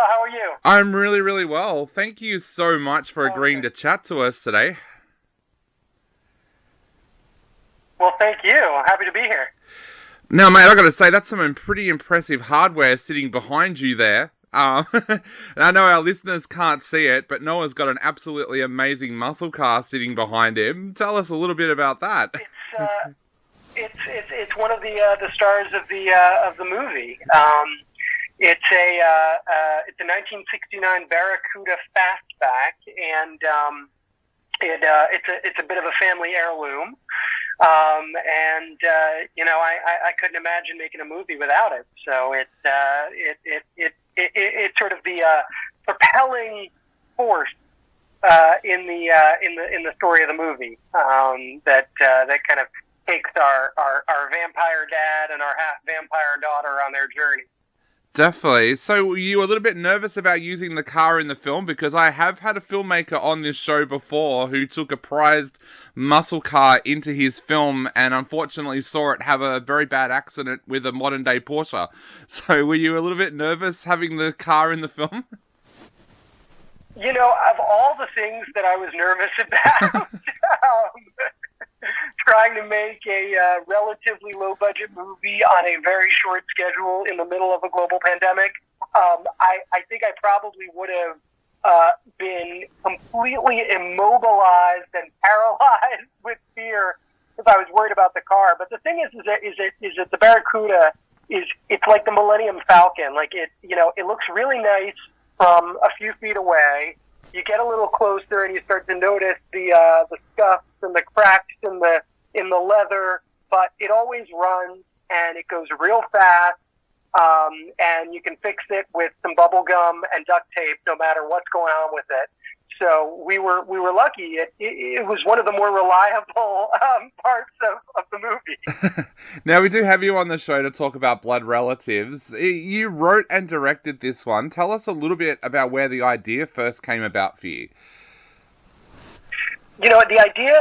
well. How are you? I'm really, really well. Thank you so much for agreeing to chat to us today. Well, thank you. I'm happy to be here. Now, mate, I got to say, that's some pretty impressive hardware sitting behind you there. I know our listeners can't see it, but Noah's got an absolutely amazing muscle car sitting behind him. Tell us a little bit about that. It's one of the stars of the movie. It's a 1969 Barracuda Fastback, and it's a bit of a family heirloom. I couldn't imagine making a movie without it. So it's sort of the propelling force in the story of the movie that kind of takes our vampire dad and our half vampire daughter on their journey. Definitely. So were you a little bit nervous about using the car in the film? Because I have had a filmmaker on this show before who took a prized muscle car into his film and unfortunately saw it have a very bad accident with a modern day Porsche. So were you a little bit nervous having the car in the film? You know, of all the things that I was nervous about, trying to make a relatively low-budget movie on a very short schedule in the middle of a global pandemic, I think I probably would have been completely immobilized and paralyzed with fear if I was worried about the car. But the thing is that the Barracuda it's like the Millennium Falcon. Like it looks really nice from a few feet away. You get a little closer and you start to notice the scuffs and the cracks in the leather, but it always runs and it goes real fast, and you can fix it with some bubble gum and duct tape no matter what's going on with it. So we were lucky. It was one of the more reliable parts of the movie. Now, we do have you on the show to talk about Blood Relatives. You wrote and directed this one. Tell us a little bit about where the idea first came about for you. You know, the idea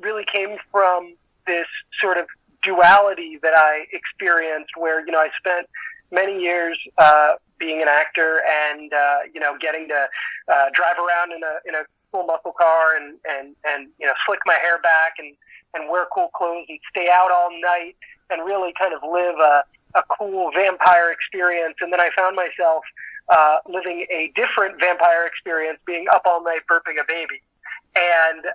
really came from this sort of duality that I experienced where, I spent many years being an actor and, getting to drive around in a cool muscle car and slick my hair back and wear cool clothes and stay out all night and really kind of live a cool vampire experience. And then I found myself living a different vampire experience, being up all night burping a baby. And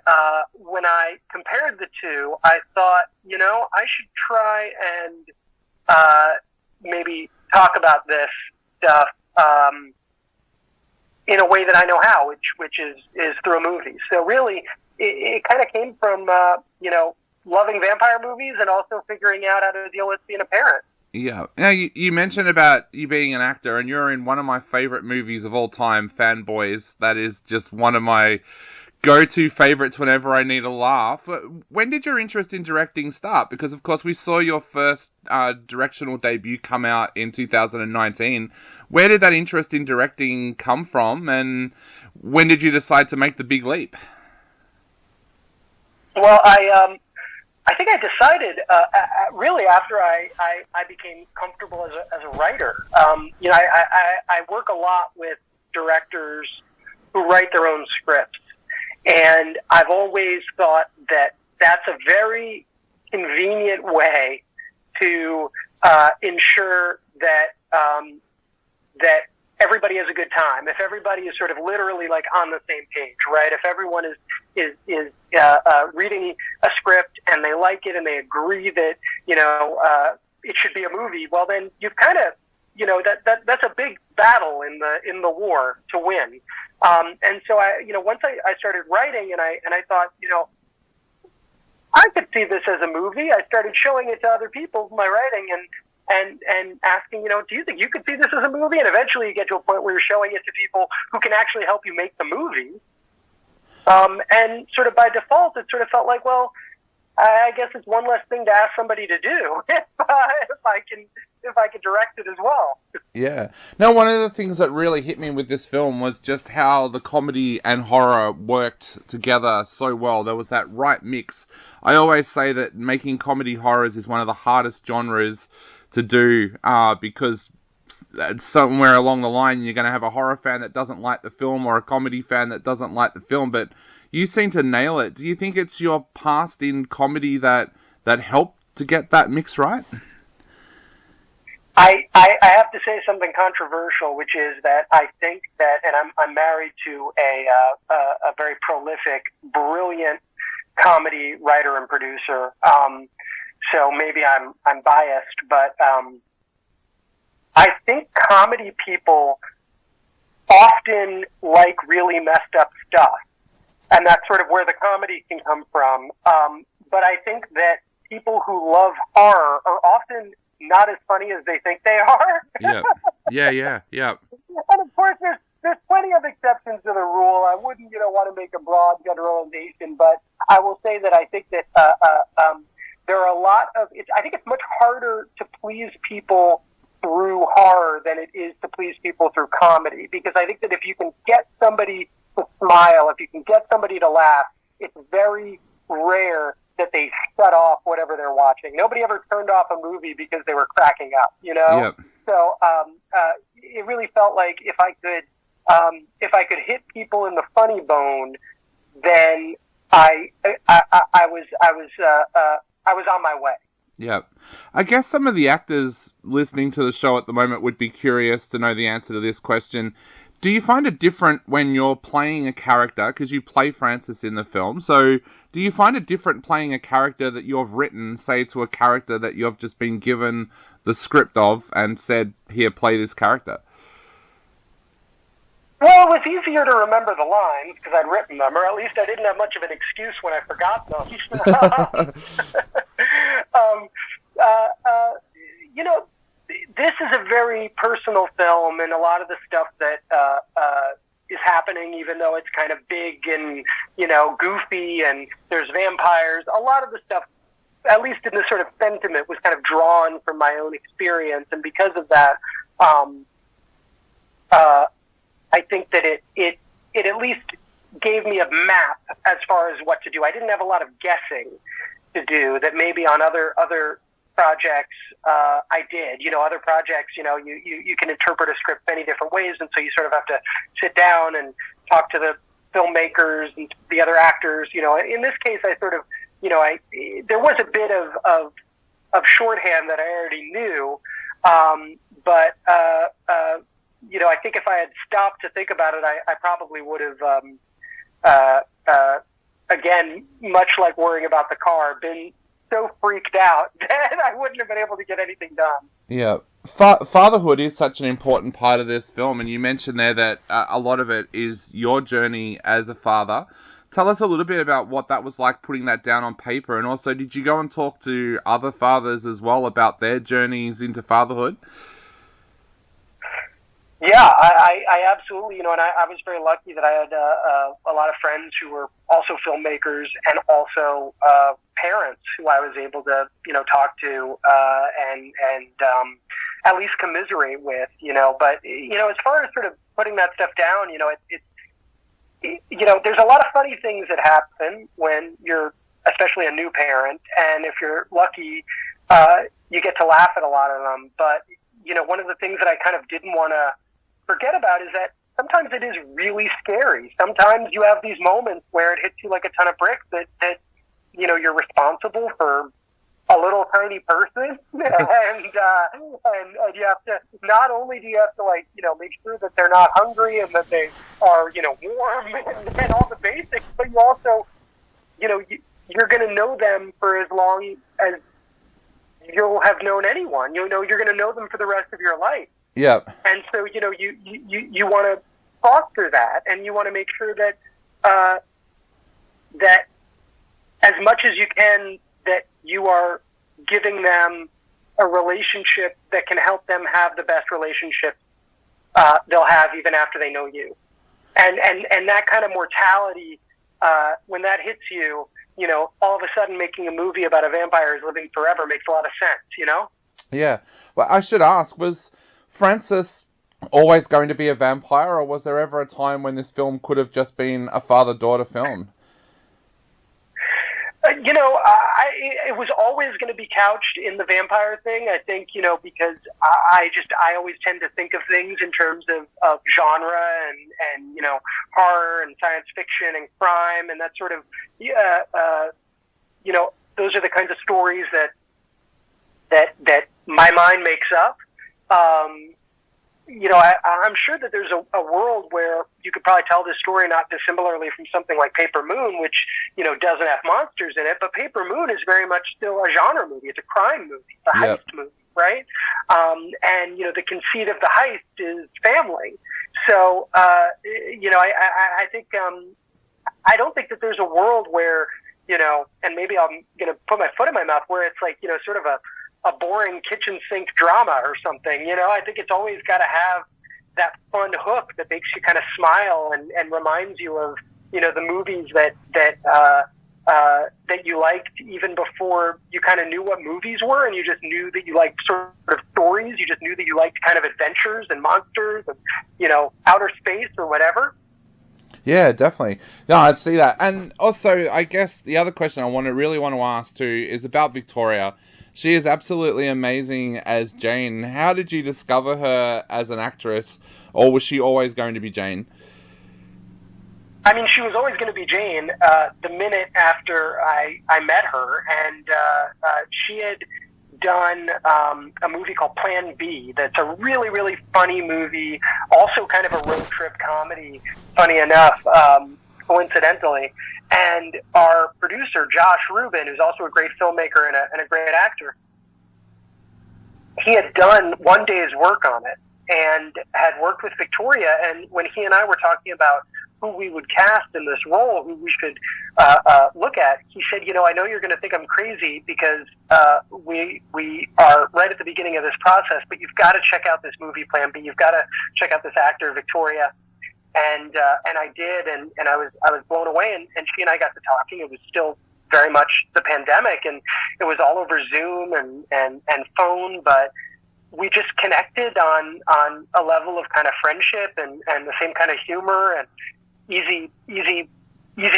when I compared the two, I thought, I should try and maybe talk about this stuff in a way that I know how, which is through a movie. So really, it kind of came from loving vampire movies and also figuring out how to deal with being a parent. Yeah. Now, you mentioned about you being an actor, and you're in one of my favorite movies of all time, Fanboys. That is just one of my go-to favorites whenever I need a laugh. When did your interest in directing start? Because, of course, we saw your first directional debut come out in 2019. Where did that interest in directing come from, and when did you decide to make the big leap? Well, I think I decided really after I became comfortable as a writer. I work a lot with directors who write their own scripts. And I've always thought that that's a very convenient way to ensure that that everybody has a good time. If everybody is sort of literally like on the same page, right? If everyone is reading a script and they like it and they agree that it should be a movie, well then you've kind of that's a big battle in the war to win. And so once I started writing and I thought, I could see this as a movie. I started showing it to other people, my writing, and asking, do you think you could see this as a movie? And eventually you get to a point where you're showing it to people who can actually help you make the movie. And sort of by default, it sort of felt like, well, I guess it's one less thing to ask somebody to do if I can direct it as well. Yeah. Now, one of the things that really hit me with this film was just how the comedy and horror worked together so well. There was that right mix. I always say that making comedy horrors is one of the hardest genres to do because somewhere along the line you're going to have a horror fan that doesn't like the film or a comedy fan that doesn't like the film, but you seem to nail it. Do you think it's your past in comedy that helped to get that mix right? I have to say something controversial, which is that I think that, and I'm married to a very prolific, brilliant comedy writer and producer. So maybe I'm biased, but I think comedy people often like really messed up stuff, and that's sort of where the comedy can come from. But I think that people who love horror are often not as funny as they think they are. Yeah. And of course, there's plenty of exceptions to the rule. I wouldn't, want to make a broad generalization, but I will say that I think that there are a lot of. I think it's much harder to please people through horror than it is to please people through comedy, because I think that if you can get somebody to smile, if you can get somebody to laugh, it's very rare that they shut off whatever they're watching. Nobody ever turned off a movie because they were cracking up, Yep. So it really felt like if I could hit people in the funny bone, then I was on my way. Yeah. I guess some of the actors listening to the show at the moment would be curious to know the answer to this question. Do you find it different when you're playing a character, because you play Francis in the film, so do you find it different playing a character that you've written, say, to a character that you've just been given the script of and said, here, play this character? Well, it was easier to remember the lines because I'd written them, or at least I didn't have much of an excuse when I forgot them. This is a very personal film, and a lot of the stuff that is happening, even though it's kind of big and, goofy and there's vampires, a lot of the stuff, at least in the sort of sentiment, was kind of drawn from my own experience. And because of that, I think that it at least gave me a map as far as what to do. I didn't have a lot of guessing to do that maybe on other projects I did. Other projects, you can interpret a script many different ways, and so you sort of have to sit down and talk to the filmmakers and the other actors. In this case, I sort of, there was a bit of shorthand that I already knew, but I think if I had stopped to think about it, I probably would have, again, much like worrying about the car, been so freaked out that I wouldn't have been able to get anything done. Yeah. Fatherhood is such an important part of this film, and you mentioned there that a lot of it is your journey as a father. Tell us a little bit about what that was like, putting that down on paper, and also did you go and talk to other fathers as well about their journeys into fatherhood? Yeah, I absolutely, and I was very lucky that I had a lot of friends who were also filmmakers and also parents who I was able to, talk to and at least commiserate with, But, as far as sort of putting that stuff down, there's a lot of funny things that happen when you're especially a new parent, and if you're lucky, you get to laugh at a lot of them. But, one of the things that I kind of didn't want to forget about is that sometimes it is really scary. Sometimes you have these moments where it hits you like a ton of bricks that you're responsible for a little tiny person, and you have to, not only do you have to make sure that they're not hungry and that they are warm and all the basics, but you also you're going to know them for as long as you'll have known anyone. You're going to know them for the rest of your life. Yeah. And so, you want to foster that, and you want to make sure that that as much as you can, that you are giving them a relationship that can help them have the best relationship they'll have even after they know you. And that kind of mortality, when that hits you, all of a sudden making a movie about a vampire who's living forever makes a lot of sense, Yeah. Well, I should ask, was Francis always going to be a vampire, or was there ever a time when this film could have just been a father-daughter film? It was always going to be couched in the vampire thing. I think, because I always tend to think of things in terms of genre and horror and science fiction and crime and that sort of, those are the kinds of stories that my mind makes up. I'm sure that there's a world where you could probably tell this story not dissimilarly from something like Paper Moon, which, doesn't have monsters in it, but Paper Moon is very much still a genre movie. It's a crime movie. It's a heist movie, right? And the conceit of the heist is family. So, I think, I don't think that there's a world where, and maybe I'm going to put my foot in my mouth, where it's like, sort of a boring kitchen sink drama or something. I think it's always got to have that fun hook that makes you kind of smile and reminds you of, the movies that you liked even before you kind of knew what movies were, and you just knew that you liked sort of stories. You just knew that you liked kind of adventures and monsters and, outer space or whatever. Yeah, definitely. No, I'd see that. And also, I guess the other question I really want to ask too is about Victoria. She is absolutely amazing as Jane. How did you discover her as an actress, or was she always going to be Jane? I mean, she was always going to be Jane the minute after I met her, and she had done a movie called Plan B that's a really, really funny movie, also kind of a road trip comedy, funny enough, coincidentally. And our producer, Josh Rubin, who's also a great filmmaker and a great actor, he had done one day's work on it and had worked with Victoria. And when he and I were talking about who we would cast in this role, who we should look at, he said, I know you're going to think I'm crazy because we are right at the beginning of this process, but you've got to check out this movie, Plan B. You've got to check out this actor, Victoria. And I did, and I was blown away, and she and I got to talking. It was still very much the pandemic, and it was all over Zoom and phone, but we just connected on a level of kind of friendship and the same kind of humor and easy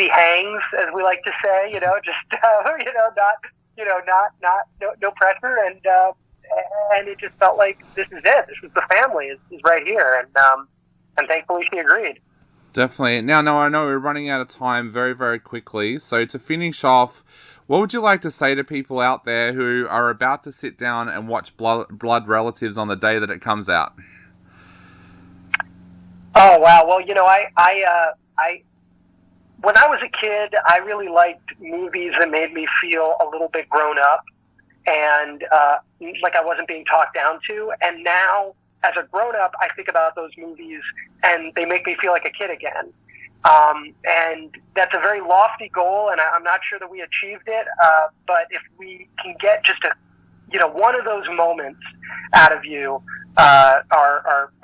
hangs, as we like to say, no pressure, and it just felt like this is it. This is the family is right here, and thankfully she agreed. Definitely. Now, no, I know we're running out of time very, very quickly. So to finish off, what would you like to say to people out there who are about to sit down and watch Blood Relatives on the day that it comes out? Oh, wow. Well, I when I was a kid, I really liked movies that made me feel a little bit grown up and like I wasn't being talked down to. And now, as a grown-up, I think about those movies, and they make me feel like a kid again. And that's a very lofty goal, and I'm not sure that we achieved it. But if we can get just one of those moments out of you, our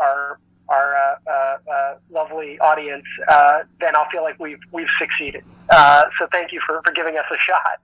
lovely audience, then I'll feel like we've succeeded. So thank you for giving us a shot.